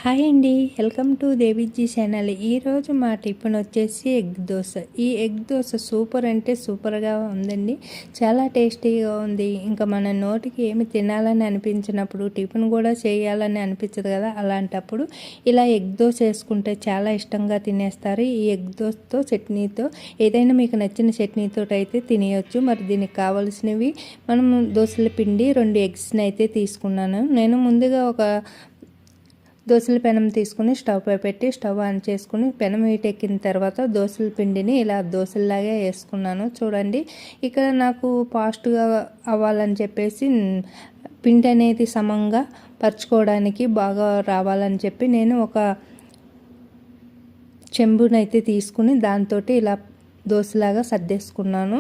Hi అండి, welcome to Deviji channel. ఈరోజు మా టిఫిన్ వచ్చేసి ఎగ్ దోశ. ఈ ఎగ్ దోశ సూపర్ అంటే సూపర్గా ఉందండి. చాలా టేస్టీగా ఉంది. ఇంకా మన నోటికి ఏమి తినాలని అనిపించినప్పుడు టిఫిన్ కూడా చేయాలని అనిపించదు కదా, అలాంటప్పుడు ఇలా ఎగ్ దోశ వేసుకుంటే చాలా ఇష్టంగా తినేస్తారు. ఈ ఎగ్ దోశతో చట్నీతో ఏదైనా మీకు నచ్చిన చట్నీతో అయితే తినేయచ్చు. మరి దీనికి కావాల్సినవి మనం దోశల పిండి 2 ఎగ్స్ని అయితే తీసుకున్నాను. నేను ముందుగా ఒక దోశల పెనం తీసుకుని స్టవ్ పై పెట్టి స్టవ్ ఆన్ చేసుకుని పెనం ఎక్కిన తర్వాత దోశల పిండిని ఇలా దోశల్లాగే వేసుకున్నాను. చూడండి, ఇక్కడ నాకు ఫాస్ట్గా అవ్వాలని చెప్పేసి పిండి అనేది సమంగా పరుచుకోవడానికి బాగా రావాలని చెప్పి నేను ఒక చెంబునైతే తీసుకుని దాంతో ఇలా దోశలాగా సర్దేసుకున్నాను.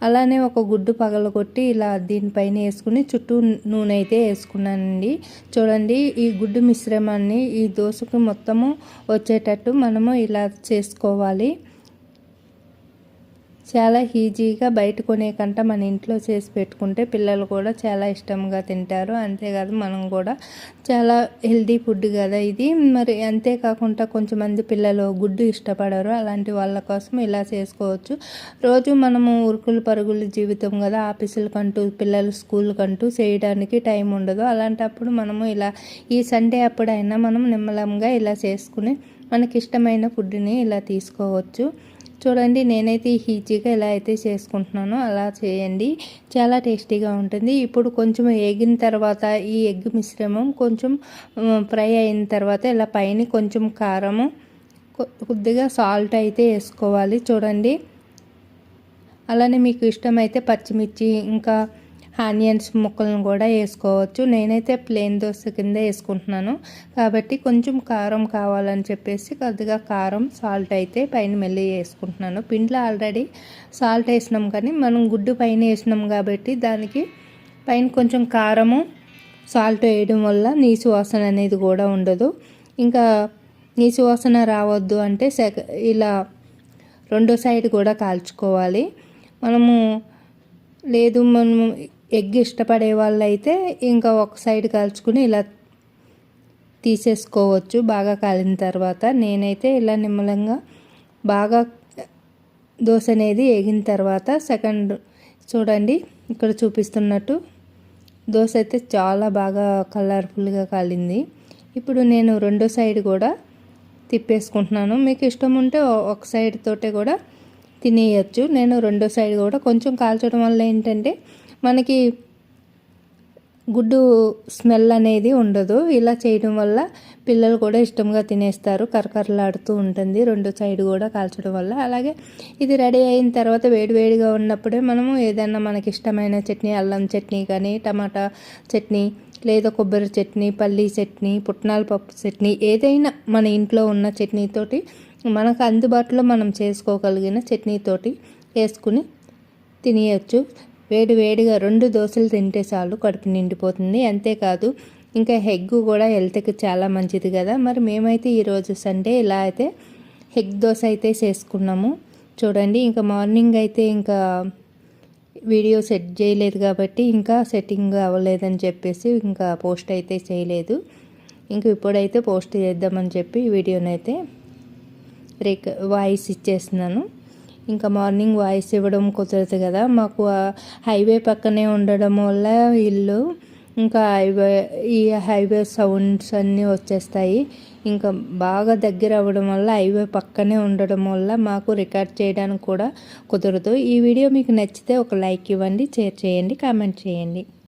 అలానే ఒక గుడ్డు పగలగొట్టి ఇలా దీనిపైన వేసుకుని చుట్టూ నూనె అయితే వేసుకున్నానండి. చూడండి, ఈ గుడ్డు మిశ్రమాన్ని ఈ దోశకు మొత్తము వచ్చేటట్టు మనము ఇలా చేసుకోవాలి. చాలా ఈజీగా బయట కొనే కంటే మన ఇంట్లో చేసి పెట్టుకుంటే పిల్లలు కూడా చాలా ఇష్టంగా తింటారు. అంతేకాదు మనం కూడా చాలా హెల్తీ ఫుడ్ కదా ఇది. మరి అంతేకాకుండా కొంచెంమంది పిల్లలు గుడ్డు ఇష్టపడరు. అలాంటి వాళ్ళ కోసం ఇలా చేసుకోవచ్చు. రోజు మనము ఉరుకులు పరుగులు జీవితం కదా, ఆఫీసులకంటూ పిల్లలు స్కూల్కంటూ చేయడానికి టైం ఉండదు. అలాంటప్పుడు మనము ఇలా ఈ సండే అప్పుడైనా మనం నిమ్మలంగా ఇలా చేసుకుని మనకి ఇష్టమైన ఫుడ్ని ఇలా తీసుకోవచ్చు. చూడండి, నేనైతే ఈజీగా ఎలా అయితే చేసుకుంటున్నానో అలా చేయండి. చాలా టేస్టీగా ఉంటుంది. ఇప్పుడు కొంచెం వేగిన తర్వాత ఈ ఎగ్ మిశ్రమం కొంచెం ఫ్రై అయిన తర్వాత ఇలా పైన కొంచెం కారము కొద్దిగా సాల్ట్ అయితే వేసుకోవాలి. చూడండి, అలానే మీకు ఇష్టమైతే పచ్చిమిర్చి ఇంకా ఆనియన్స్ ముక్కలను కూడా వేసుకోవచ్చు. నేనైతే ప్లెయిన్ దోశ కింద వేసుకుంటున్నాను కాబట్టి కొంచెం కారం కావాలని చెప్పేసి కొద్దిగా కారం సాల్ట్ అయితే పైన మెల్లి వేసుకుంటున్నాను. పిండిలో ఆల్రెడీ సాల్ట్ వేసినాం, కానీ మనం గుడ్డు పైన వేసినాం కాబట్టి దానికి పైన కొంచెం కారము సాల్ట్ వేయడం వల్ల నీసు వాసన అనేది కూడా ఉండదు. ఇంకా నీసు వాసన రావద్దు అంటే ఇలా రెండో సైడ్ కూడా కాల్చుకోవాలి. మనము ఎగ్ ఇష్టపడే వాళ్ళు అయితే ఇంకా ఒక సైడ్ కాల్చుకుని ఇలా తీసేసుకోవచ్చు బాగా కాలిన తర్వాత. నేనైతే ఇలా నిమ్మలంగా బాగా దోశ అనేది వేగిన తర్వాత సెకండ్ చూడండి, ఇక్కడ చూపిస్తున్నట్టు దోశ అయితే చాలా బాగా కలర్ఫుల్గా కాలింది. ఇప్పుడు నేను రెండో సైడ్ కూడా తిప్పేసుకుంటున్నాను. మీకు ఇష్టం ఉంటే ఒక సైడ్ తోటే కూడా తినేయచ్చు. నేను రెండో సైడ్ కూడా కొంచెం కాల్చడం వల్ల ఏంటంటే మనకి గుడ్డు స్మెల్ అనేది ఉండదు. ఇలా చేయడం వల్ల పిల్లలు కూడా ఇష్టంగా తినేస్తారు. కరకరలాడుతూ ఉంటుంది రెండో సైడ్ కూడా కాల్చడం వల్ల. అలాగే ఇది రెడీ అయిన తర్వాత వేడివేడిగా ఉన్నప్పుడే మనము ఏదైనా మనకి ఇష్టమైన చట్నీ, అల్లం చట్నీ కానీ టమాటా చట్నీ లేదా కొబ్బరి చట్నీ, పల్లీ చట్నీ, పుట్నాల పప్పు చట్నీ, ఏదైనా మన ఇంట్లో ఉన్న చట్నీతోటి మనకు అందుబాటులో మనం చేసుకోగలిగిన చట్నీతోటి వేసుకుని తినేయచ్చు. వేడిగా 2 దోశలు తింటే చాలు, కడుపు నిండిపోతుంది. అంతేకాదు ఇంకా ఎగ్ కూడా హెల్త్కి చాలా మంచిది కదా. మరి మేమైతే ఈరోజు సండే ఇలా అయితే ఎగ్ దోశ అయితే చేసుకున్నాము. చూడండి, ఇంకా మార్నింగ్ అయితే ఇంకా వీడియో సెట్ చేయలేదు కాబట్టి ఇంకా సెట్టింగ్ అవ్వలేదని చెప్పేసి ఇంకా పోస్ట్ అయితే చేయలేదు. ఇంకా ఇప్పుడైతే పోస్ట్ చేద్దామని చెప్పి వీడియోనైతే వాయిస్ ఇచ్చేస్తున్నాను. ఇంకా మార్నింగ్ వాయిస్ ఇవ్వడం కుదరదు కదా, మాకు హైవే పక్కనే ఉండడం వల్ల ఇల్లు ఇంకా ఈ హైవే సౌండ్స్ అన్నీ వచ్చేస్తాయి. ఇంకా బాగా దగ్గర అవ్వడం వల్ల హైవే పక్కనే ఉండడం వల్ల మాకు రికార్డ్ చేయడానికి కూడా కుదరదు. ఈ వీడియో మీకు నచ్చితే ఒక లైక్ ఇవ్వండి, షేర్ చేయండి, కామెంట్ చేయండి.